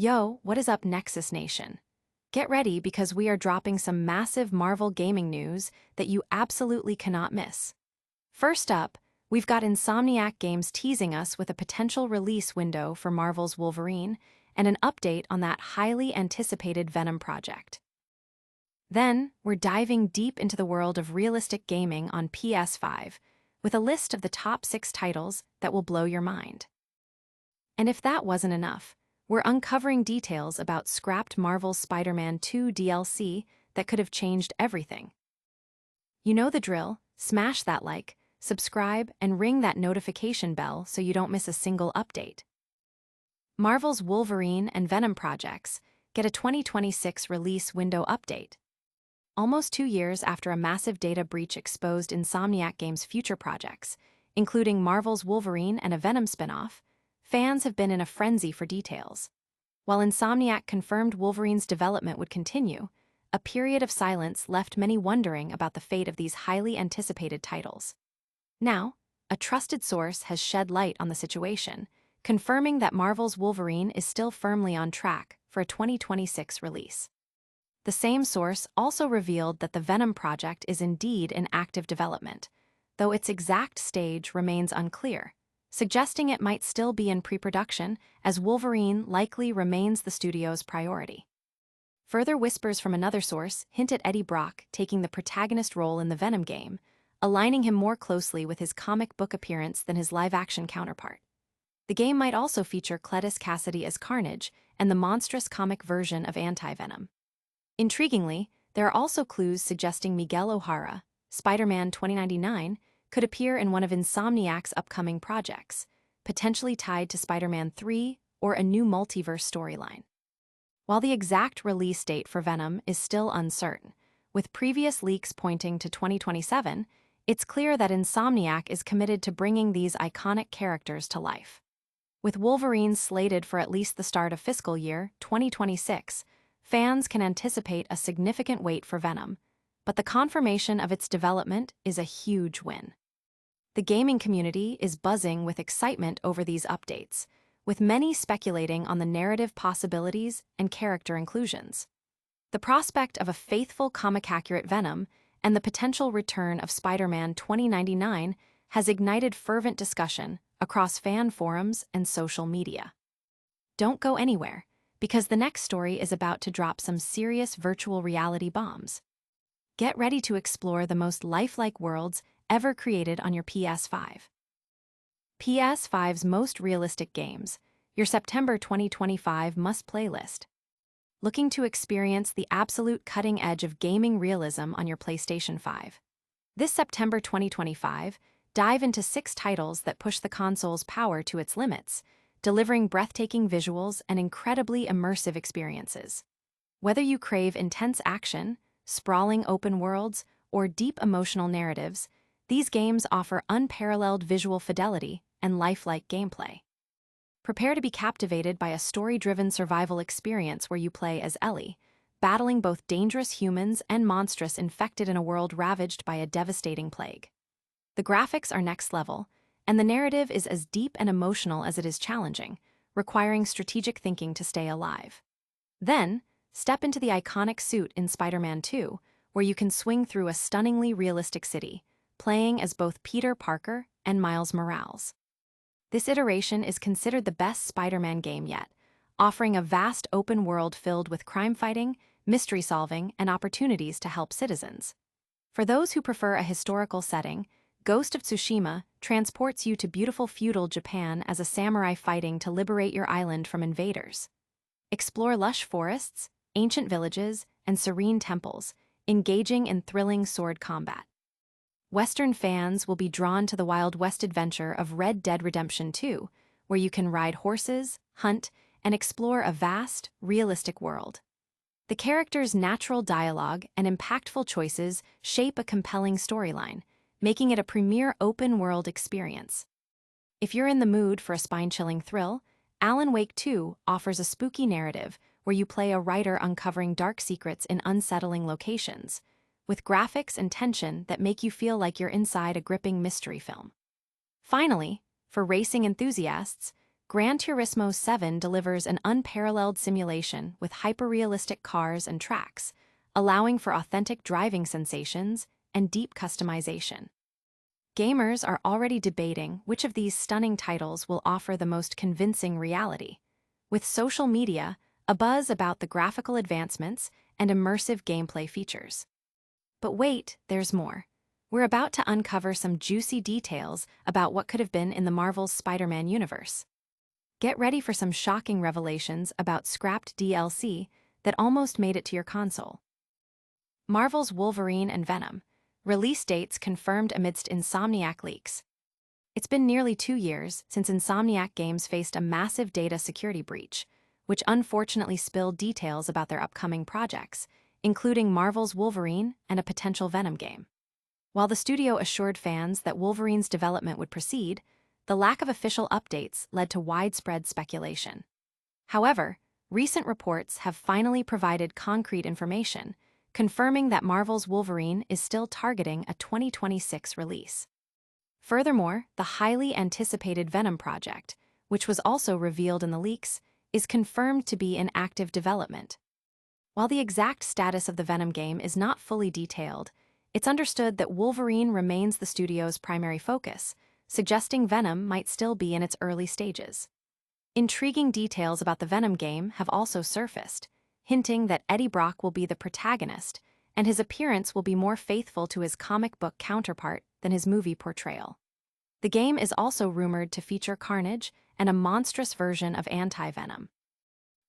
Yo, what is up, Nexus Nation? Get ready because we are dropping some massive Marvel gaming news that you absolutely cannot miss. First up, we've got Insomniac Games teasing us with a potential release window for Marvel's Wolverine and an update on that highly anticipated Venom project. Then, we're diving deep into the world of realistic gaming on PS5 with a list of the top 6 titles that will blow your mind. And if that wasn't enough, we're uncovering details about scrapped Marvel's Spider-Man 2 DLC that could have changed everything. You know the drill. Smash that like, subscribe, and ring that notification bell so you don't miss a single update. Marvel's Wolverine and Venom projects get a 2026 release window update. Almost 2 years after a massive data breach exposed Insomniac Games' future projects, including Marvel's Wolverine and a Venom spin-off, fans have been in a frenzy for details. While Insomniac confirmed Wolverine's development would continue, a period of silence left many wondering about the fate of these highly anticipated titles. Now, a trusted source has shed light on the situation, confirming that Marvel's Wolverine is still firmly on track for a 2026 release. The same source also revealed that the Venom project is indeed in active development, though its exact stage remains unclear, suggesting it might still be in pre-production, as Wolverine likely remains the studio's priority. Further whispers from another source hint at Eddie Brock taking the protagonist role in the Venom game, aligning him more closely with his comic book appearance than his live-action counterpart. The game might also feature Cletus Cassidy as Carnage and the monstrous comic version of Anti-Venom. Intriguingly, there are also clues suggesting Miguel O'Hara, Spider-Man 2099, could appear in one of Insomniac's upcoming projects, potentially tied to Spider-Man 3 or a new multiverse storyline. While the exact release date for Venom is still uncertain, with previous leaks pointing to 2027, it's clear that Insomniac is committed to bringing these iconic characters to life. With Wolverine slated for at least the start of fiscal year 2026, fans can anticipate a significant wait for Venom, but the confirmation of its development is a huge win. The gaming community is buzzing with excitement over these updates, with many speculating on the narrative possibilities and character inclusions. The prospect of a faithful comic-accurate Venom and the potential return of Spider-Man 2099 has ignited fervent discussion across fan forums and social media. Don't go anywhere, because the next story is about to drop some serious virtual reality bombs. Get ready to explore the most lifelike worlds ever created on your PS5. PS5's most realistic games, your September 2025 must-play list. Looking to experience the absolute cutting edge of gaming realism on your PlayStation 5? This September 2025, dive into 6 titles that push the console's power to its limits, delivering breathtaking visuals and incredibly immersive experiences. Whether you crave intense action, sprawling open worlds, or deep emotional narratives, these games offer unparalleled visual fidelity and lifelike gameplay. Prepare to be captivated by a story-driven survival experience where you play as Ellie, battling both dangerous humans and monsters infected in a world ravaged by a devastating plague. The graphics are next level, and the narrative is as deep and emotional as it is challenging, requiring strategic thinking to stay alive. Then, step into the iconic suit in Spider-Man 2, where you can swing through a stunningly realistic city, playing as both Peter Parker and Miles Morales. This iteration is considered the best Spider-Man game yet, offering a vast open world filled with crime fighting, mystery solving, and opportunities to help citizens. For those who prefer a historical setting, Ghost of Tsushima transports you to beautiful feudal Japan as a samurai fighting to liberate your island from invaders. Explore lush forests, ancient villages, and serene temples, engaging in thrilling sword combat. Western fans will be drawn to the Wild West adventure of Red Dead Redemption 2, where you can ride horses, hunt, and explore a vast, realistic world. The characters' natural dialogue and impactful choices shape a compelling storyline, making it a premier open-world experience. If you're in the mood for a spine-chilling thrill, Alan Wake 2 offers a spooky narrative where you play a writer uncovering dark secrets in unsettling locations, with graphics and tension that make you feel like you're inside a gripping mystery film. Finally, for racing enthusiasts, Gran Turismo 7 delivers an unparalleled simulation with hyper-realistic cars and tracks, allowing for authentic driving sensations and deep customization. Gamers are already debating which of these stunning titles will offer the most convincing reality, with social media abuzz about the graphical advancements and immersive gameplay features. But wait, there's more. We're about to uncover some juicy details about what could have been in the Marvel's Spider-Man universe. Get ready for some shocking revelations about scrapped DLC that almost made it to your console. Marvel's Wolverine and Venom. Release dates confirmed amidst Insomniac leaks. It's been nearly 2 years since Insomniac Games faced a massive data security breach, which unfortunately spilled details about their upcoming projects, including Marvel's Wolverine and a potential Venom game. While the studio assured fans that Wolverine's development would proceed, the lack of official updates led to widespread speculation. However, recent reports have finally provided concrete information, confirming that Marvel's Wolverine is still targeting a 2026 release. Furthermore, the highly anticipated Venom project, which was also revealed in the leaks, is confirmed to be in active development. While the exact status of the Venom game is not fully detailed, it's understood that Wolverine remains the studio's primary focus, suggesting Venom might still be in its early stages. Intriguing details about the Venom game have also surfaced, hinting that Eddie Brock will be the protagonist, and his appearance will be more faithful to his comic book counterpart than his movie portrayal. The game is also rumored to feature Carnage and a monstrous version of Anti-Venom.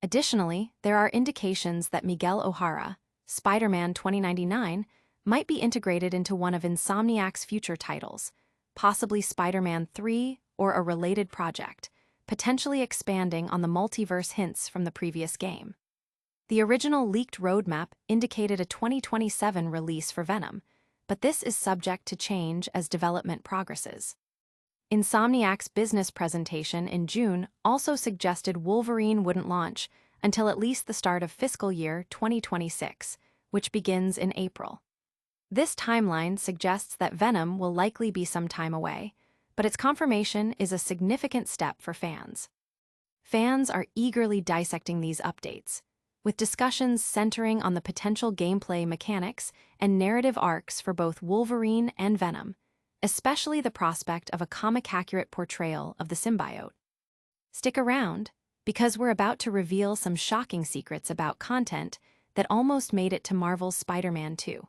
Additionally, there are indications that Miguel O'Hara, Spider-Man 2099, might be integrated into one of Insomniac's future titles, possibly Spider-Man 3 or a related project, potentially expanding on the multiverse hints from the previous game. The original leaked roadmap indicated a 2027 release for Venom, but this is subject to change as development progresses. Insomniac's business presentation in June also suggested Wolverine wouldn't launch until at least the start of fiscal year 2026, which begins in April. This timeline suggests that Venom will likely be some time away, but its confirmation is a significant step for fans. Fans are eagerly dissecting these updates, with discussions centering on the potential gameplay mechanics and narrative arcs for both Wolverine and Venom, especially the prospect of a comic-accurate portrayal of the symbiote. Stick around, because we're about to reveal some shocking secrets about content that almost made it to Marvel's Spider-Man 2.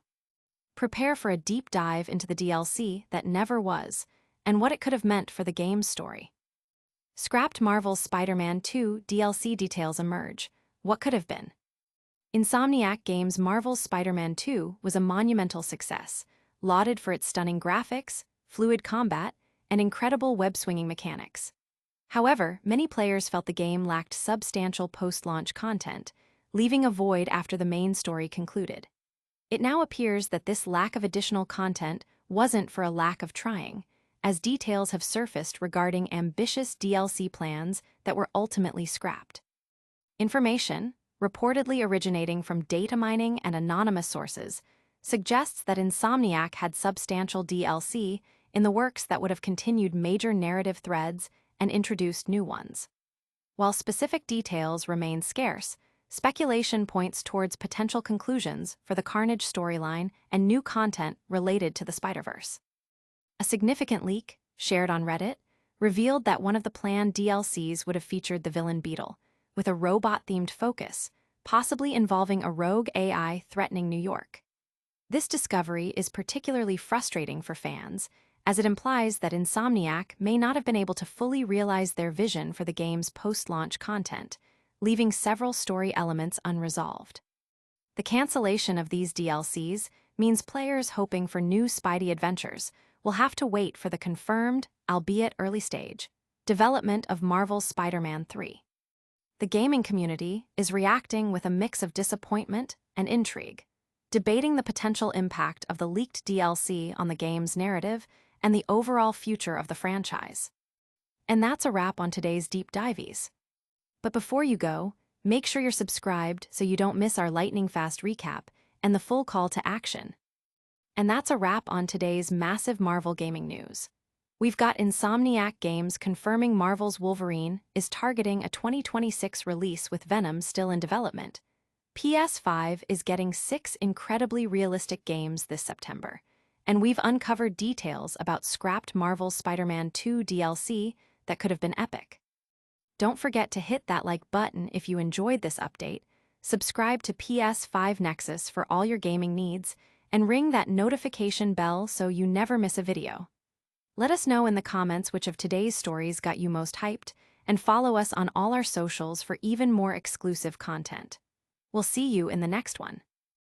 Prepare for a deep dive into the DLC that never was, and what it could have meant for the game's story. Scrapped Marvel's Spider-Man 2 DLC details emerge. What could have been? Insomniac Games' Marvel's Spider-Man 2 was a monumental success, lauded for its stunning graphics, fluid combat, and incredible web-swinging mechanics. However, many players felt the game lacked substantial post-launch content, leaving a void after the main story concluded. It now appears that this lack of additional content wasn't for a lack of trying, as details have surfaced regarding ambitious DLC plans that were ultimately scrapped. Information, reportedly originating from data mining and anonymous sources, suggests that Insomniac had substantial DLC in the works that would have continued major narrative threads and introduced new ones. While specific details remain scarce, speculation points towards potential conclusions for the Carnage storyline and new content related to the Spider-Verse. A significant leak, shared on Reddit, revealed that one of the planned DLCs would have featured the villain Beetle, with a robot-themed focus, possibly involving a rogue AI threatening New York. This discovery is particularly frustrating for fans, as it implies that Insomniac may not have been able to fully realize their vision for the game's post-launch content, leaving several story elements unresolved. The cancellation of these DLCs means players hoping for new Spidey adventures will have to wait for the confirmed, albeit early stage, development of Marvel's Spider-Man 3. The gaming community is reacting with a mix of disappointment and intrigue, debating the potential impact of the leaked DLC on the game's narrative and the overall future of the franchise. And that's a wrap on today's Deep Divies. But before you go, make sure you're subscribed so you don't miss our lightning-fast recap and the full call to action. And that's a wrap on today's massive Marvel gaming news. We've got Insomniac Games confirming Marvel's Wolverine is targeting a 2026 release with Venom still in development. PS5 is getting 6 incredibly realistic games this September, and we've uncovered details about scrapped Marvel's Spider-Man 2 DLC that could have been epic. Don't forget to hit that like button if you enjoyed this update, subscribe to PS5 Nexus for all your gaming needs, and ring that notification bell so you never miss a video. Let us know in the comments which of today's stories got you most hyped, and follow us on all our socials for even more exclusive content. We'll see you in the next one.